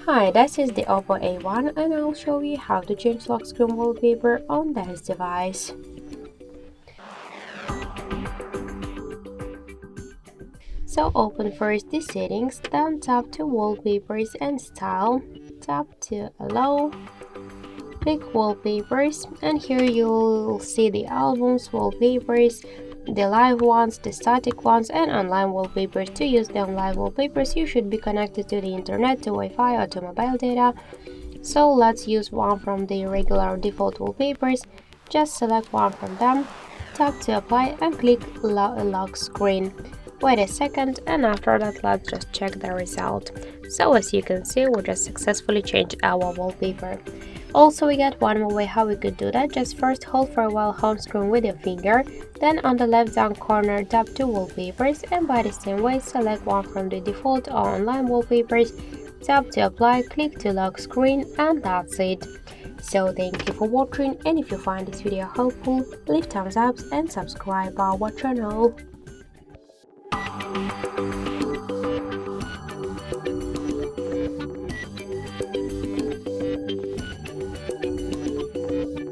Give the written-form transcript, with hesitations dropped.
Hi, this is the OPPO A1 and I'll show you how to change lock screen wallpaper on this device. So open first the settings, then tap to wallpapers and style, tap to allow, click wallpapers, and here you'll see the albums, wallpapers, the live ones, the static ones, and online wallpapers. To use the online wallpapers, you should be connected to the internet, to Wi-Fi or to mobile data. So let's use one from the regular default wallpapers. Just select one from them, tap to apply and click lock screen. Wait a second, and after that let's just check the result. So as you can see, we just successfully changed our wallpaper. Also, we got one more way how we could do that. Just first hold for a while home screen with your finger, then on the left down corner tap to wallpapers, and by the same way select one from the default or online wallpapers, tap to apply, click to lock screen, and that's it. So thank you for watching, and if you find this video helpful, leave thumbs up and subscribe our channel.